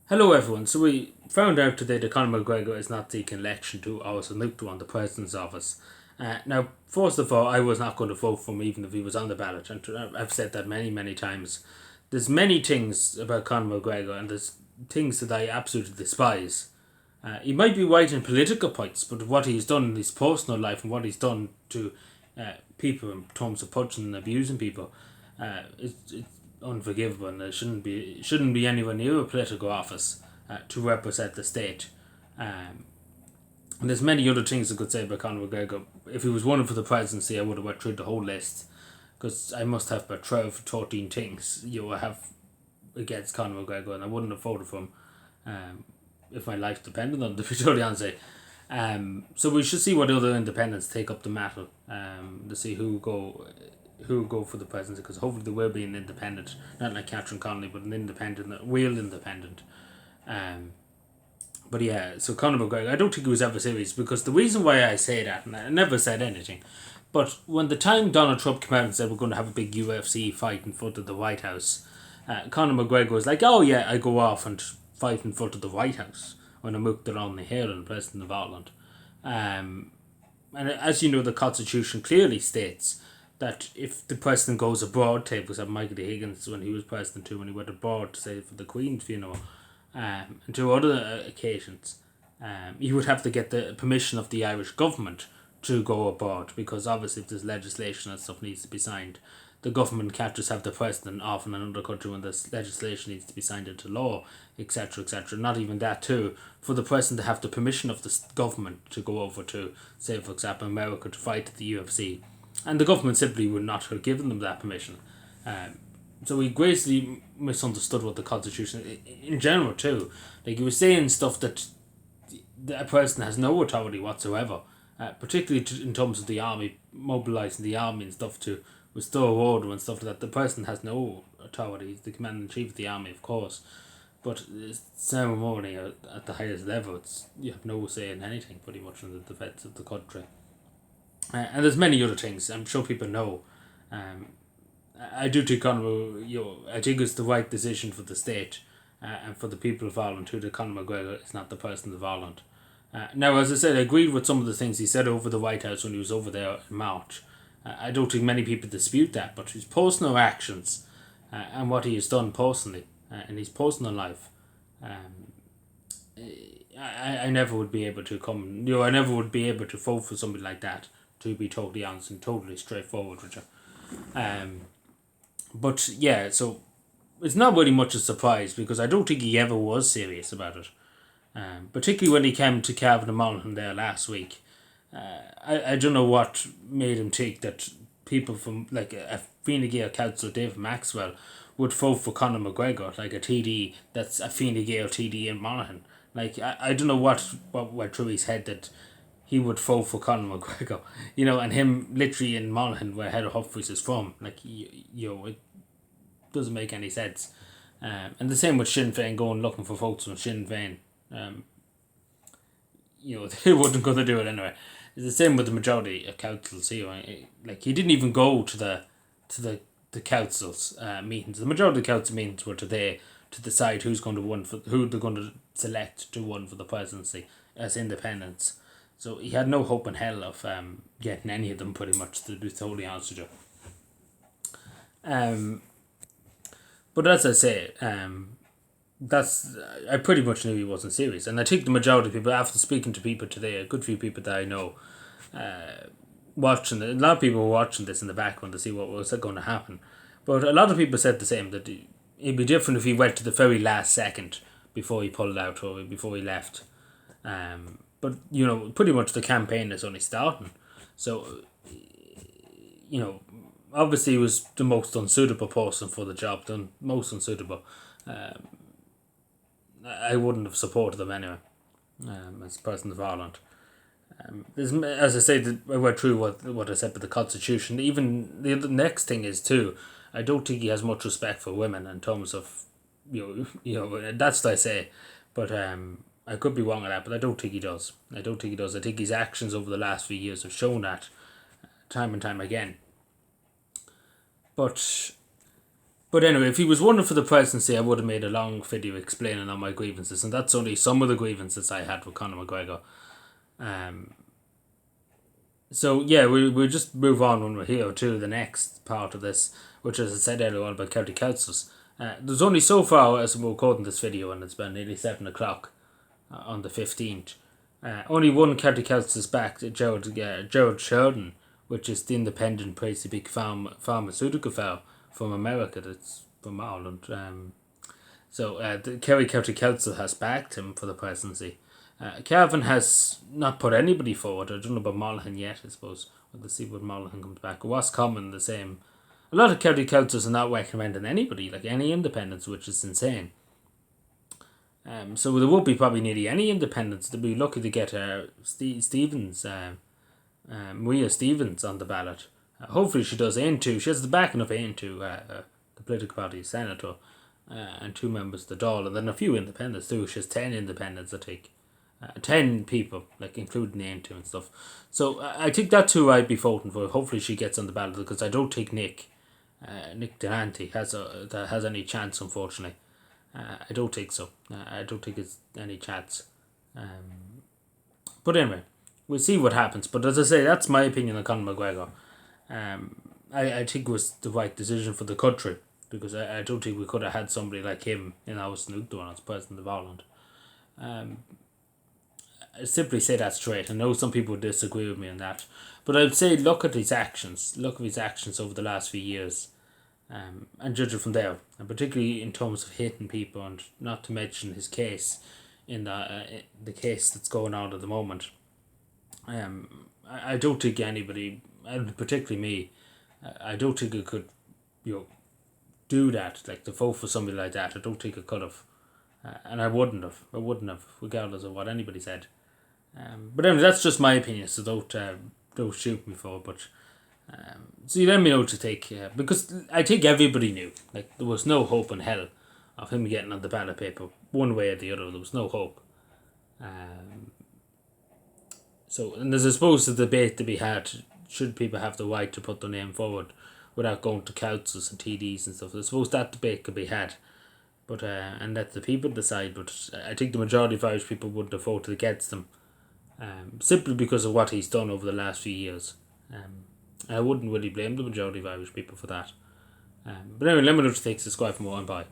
Hello everyone. So we found out today that Conor McGregor is not seeking election to also look to on the president's office. Now, first of all, I was not going to vote for him even if he was on the ballot, and I've said that many times. There's many things about Conor McGregor, and there's things that I absolutely despise. He might be right in political points, but what he's done in his personal life and what he's done to people in terms of punching and abusing people, it's unforgivable, and it shouldn't be anywhere near a political office to represent the state. And there's many other things I could say about Conor McGregor. If he was running for the presidency, I would have went through the whole list because I must have about 12, 13 things I have against Conor McGregor, and I wouldn't have voted for him if my life depended on it, to be totally honest. So we should see what other independents take up the matter to see who go for the presidency, because hopefully there will be an independent, not like Catherine Connolly, but an independent, a real independent. But yeah, so Conor McGregor, I don't think he was ever serious, because the reason why I say that, and I never said anything, but when the time Donald Trump came out and said we're going to have a big UFC fight in front of the White House, Conor McGregor was like, oh yeah, I go off and fight in front of the White House when I moved around the hill and President of Ireland. And as you know, the Constitution clearly states that if the president goes abroad, take for example Michael Higgins when he was president too, when he went abroad to say for the Queen's funeral, and to other occasions, you would have to get the permission of the Irish government to go abroad, because obviously if there's legislation and stuff needs to be signed, the government can't just have the president off in another country when this legislation needs to be signed into law, etc., etc. Not even that too. For the president to have the permission of the government to go over to, say for example, America to fight at the UFC, and the government simply would not have given them that permission. So he gracefully misunderstood what the Constitution, in general too. Like he was saying stuff that a president has no authority whatsoever, particularly in terms of the army, mobilising the army and stuff to restore order and stuff like that. The president has no authority. He's the commander in chief of the army, of course, but it's ceremony at the highest level. You have no say in anything pretty much in the defence of the country. And there's many other things I'm sure people know. I do think Conor, I think it's the right decision for the state and for the people of Ireland too, that Conor McGregor is not the president of Ireland. Now, as I said, I agreed with some of the things he said over the White House when he was over there in March. I don't think many people dispute that, but his personal actions and what he has done personally in his personal life, I never would be able to come. I never would be able to vote for somebody like that. To be totally honest and totally straightforward with you. But yeah, so it's not really much a surprise, because I don't think he ever was serious about it. Particularly when he came to Cavan Monaghan there last week. I don't know what made him think that people from like a Fine Gael councillor, David Maxwell, would vote for Conor McGregor, like a TD that's a Fine Gael TD in Monaghan. Like I don't know what went through his head that he would vote for Conor McGregor, and him literally in Monaghan, where Heather Humphreys is from. Like, it doesn't make any sense. And the same with Sinn Féin going looking for votes from Sinn Féin. They wasn't going to do it anyway. It's the same with the majority of councils here. Like, he didn't even go to the council's meetings. The majority of the council meetings were today to decide who they're going to select to run for the presidency as independents. So he had no hope in hell of getting any of them, pretty much, to be totally honest with you. But as I say, I pretty much knew he wasn't serious, and I think the majority of people, after speaking to people today, a good few people that I know, watching it, a lot of people were watching this in the background to see what was going to happen. But a lot of people said the same, that it'd be different if he went to the very last second before he pulled out or before he left. But, pretty much the campaign is only starting. So, obviously he was the most unsuitable person for the job, the most unsuitable. I wouldn't have supported him anyway, as President of Ireland. As I say, I went through what I said with the Constitution. Even the next thing is too, I don't think he has much respect for women in terms of, that's what I say. But I could be wrong on that, but I don't think he does. I think his actions over the last few years have shown that time and time again. But But anyway, if he was running for the presidency, I would have made a long video explaining all my grievances, and that's only some of the grievances I had with Conor McGregor. So yeah, we'll just move on when we're here to the next part of this, which, as I said earlier on, about county councils. There's only so far as we're recording this video, and it's been nearly 7 o'clock on the 15th. Only one county council is back, Gerald Sheridan, which is the independent, crazy big pharmaceutical firm from America that's from Ireland. So the Kerry County Council has backed him for the presidency. Cavan has not put anybody forward. I don't know about Monaghan yet, I suppose. We'll see when Monaghan comes back. Roscommon, the same. A lot of county councils are not recommending anybody, like any independents, which is insane. So there won't be probably nearly any independents. They'll be lucky to get Maria Stevens on the ballot. Hopefully she does Aintu. She has the backing of Aintu, the political party senator, and 2 members of the Dáil, and then a few independents too. She has 10 independents, I think. 10 people, like including Aintu and stuff. So I think that's who I'd be voting for. Hopefully she gets on the ballot, because I don't think Nick Delante has any chance, unfortunately. I don't think so. I don't think it's any chance. But anyway, we'll see what happens. But as I say, that's my opinion on Conor McGregor. I think it was the right decision for the country, because I don't think we could have had somebody like him in our Snugdorn as president of Ireland. I simply say that straight. I know some people would disagree with me on that, but I'd say look at his actions. Look at his actions over the last few years, and judge it from there. And particularly in terms of hitting people, and not to mention his case in the case that's going on at the moment. I don't think anybody, and particularly me, I don't think it could, do that. Like, to vote for somebody like that, I don't think I could have, and I wouldn't have, regardless of what anybody said. But anyway, that's just my opinion, so don't shoot me for it. But so you let me know what you think, because I think everybody knew, like, there was no hope in hell of him getting on the ballot paper one way or the other. There was no hope. So, and there's, I suppose, a debate to be had: should people have the right to put their name forward without going to councils and TDs and stuff? I suppose that debate could be had, but and let the people decide. But I think the majority of Irish people would have voted against them, simply because of what he's done over the last few years. I wouldn't really blame the majority of Irish people for that. But anyway, let me know what you think. Subscribe for more, and bye.